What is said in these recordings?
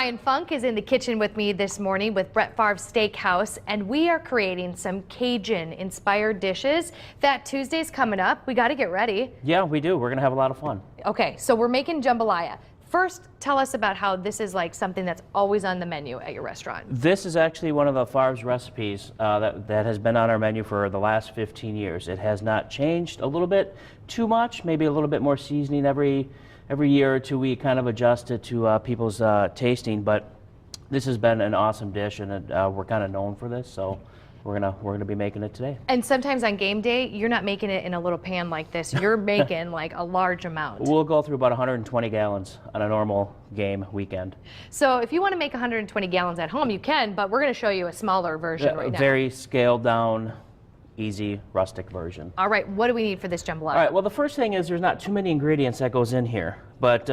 Brian Funk is in the kitchen with me this morning with Brett Favre Steakhouse, and we are creating some Cajun-inspired dishes. Fat Tuesday's coming up. We got to get ready. Yeah, we do. We're going to have a lot of fun. Okay, so we're making jambalaya. First, tell us about how this is like something that's always on the menu at your restaurant. This is actually one of the Favre's recipes that has been on our menu for the last 15 years. It has not changed a little bit too much, maybe a little bit more seasoning every year or two. We kind of adjust it to people's tasting, but this has been an awesome dish, and we're kind of known for this, so we're gonna be making it today. And sometimes on game day, you're not making it in a little pan like this. You're making like a large amount. We'll go through about 120 gallons on a normal game weekend. So if you want to make 120 gallons at home, you can, but we're going to show you a smaller version right now. Very scaled down, easy, rustic version. All right, what do we need for this jambalaya? All right, well, the first thing is there's not too many ingredients that goes in here, but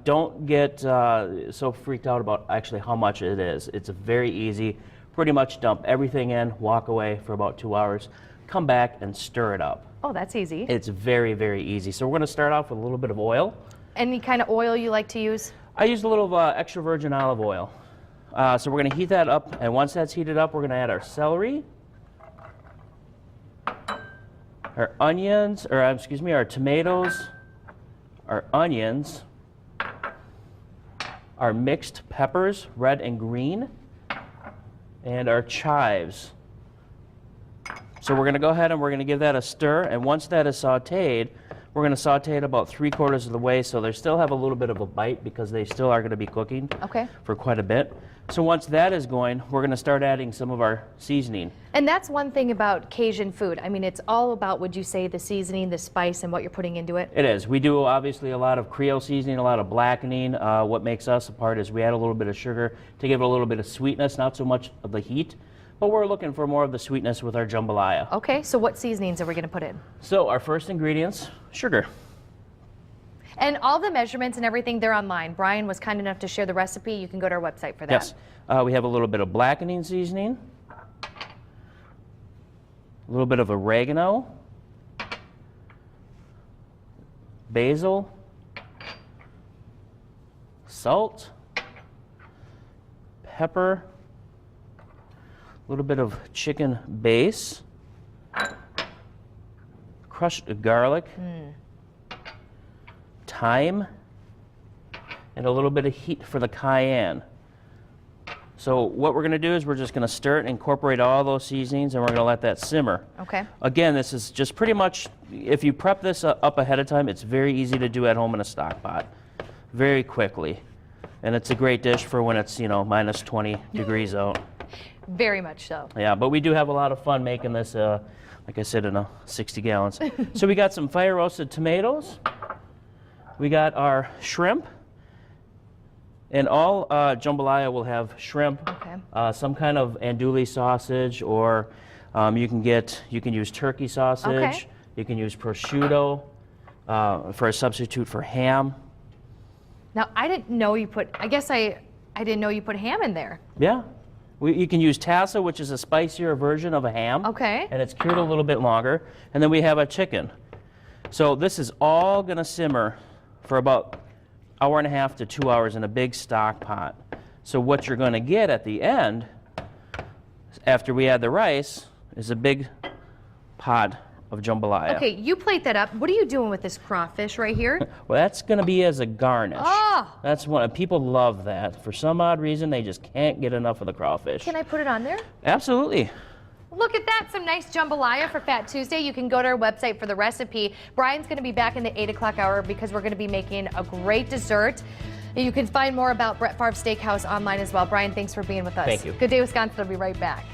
don't get so freaked out about actually how much it is. It's very easy. Pretty much dump everything in, walk away for about 2 hours, come back and stir it up. Oh, that's easy. It's very, very easy. So we're going to start off with a little bit of oil. Any kind of oil you like to use? I use a little extra virgin olive oil. So we're going to heat that up, and once that's heated up, we're going to add our celery, our onions, or excuse me, our tomatoes, our onions, our mixed peppers, red and green, and our chives. So we're going to go ahead and we're going to give that a stir, and once that is sauteed, we're going to saute it about 3/4 of the way, so they still have a little bit of a bite because they still are going to be cooking for quite a bit. So once that is going, we're going to start adding some of our seasoning. And that's one thing about Cajun food. I mean, it's all about, would you say, the seasoning, the spice, and what you're putting into it? It is. We do obviously a lot of Creole seasoning, a lot of blackening. What makes us apart is we add a little bit of sugar to give it a little bit of sweetness, not so much of the heat. But we're looking for more of the sweetness with our jambalaya. Okay, so what seasonings are we going to put in? So our first ingredients, sugar. And all the measurements and everything, they're online. Brian was kind enough to share the recipe. You can go to our website for that. Yes. We have a little bit of blackening seasoning, a little bit of oregano, basil, salt, pepper, a little bit of chicken base, crushed garlic, thyme, and a little bit of heat for the cayenne. So what we're going to do is we're just going to stir it and incorporate all those seasonings, and we're going to let that simmer. Okay. Again, this is just pretty much, if you prep this up ahead of time, it's very easy to do at home in a stock pot very quickly. And it's a great dish for when it's, minus 20 degrees out. Very much so. Yeah, but we do have a lot of fun making this, like I said, in 60 gallons. So we got some fire roasted tomatoes. We got our shrimp. And all jambalaya will have shrimp, some kind of andouille sausage, or you can use turkey sausage. You can use prosciutto for a substitute for ham. Now I didn't know you put. I guess I didn't know you put ham in there. Yeah, you can use tassa, which is a spicier version of a ham. Okay. And it's cured a little bit longer. And then we have a chicken. So this is all going to simmer for about 1.5 to 2 hours in a big stock pot. So what you're going to get at the end, after we add the rice, is a big pot of jambalaya. Okay, you plate that up. What are you doing with this crawfish right here? Well, that's going to be as a garnish. Oh! That's one. People love that. For some odd reason, they just can't get enough of the crawfish. Can I put it on there? Absolutely. Look at that, some nice jambalaya for Fat Tuesday. You can go to our website for the recipe. Brian's going to be back in the 8 o'clock hour because we're going to be making a great dessert. You can find more about Brett Favre Steakhouse online as well. Brian, thanks for being with us. Thank you. Good Day, Wisconsin. I'll be right back.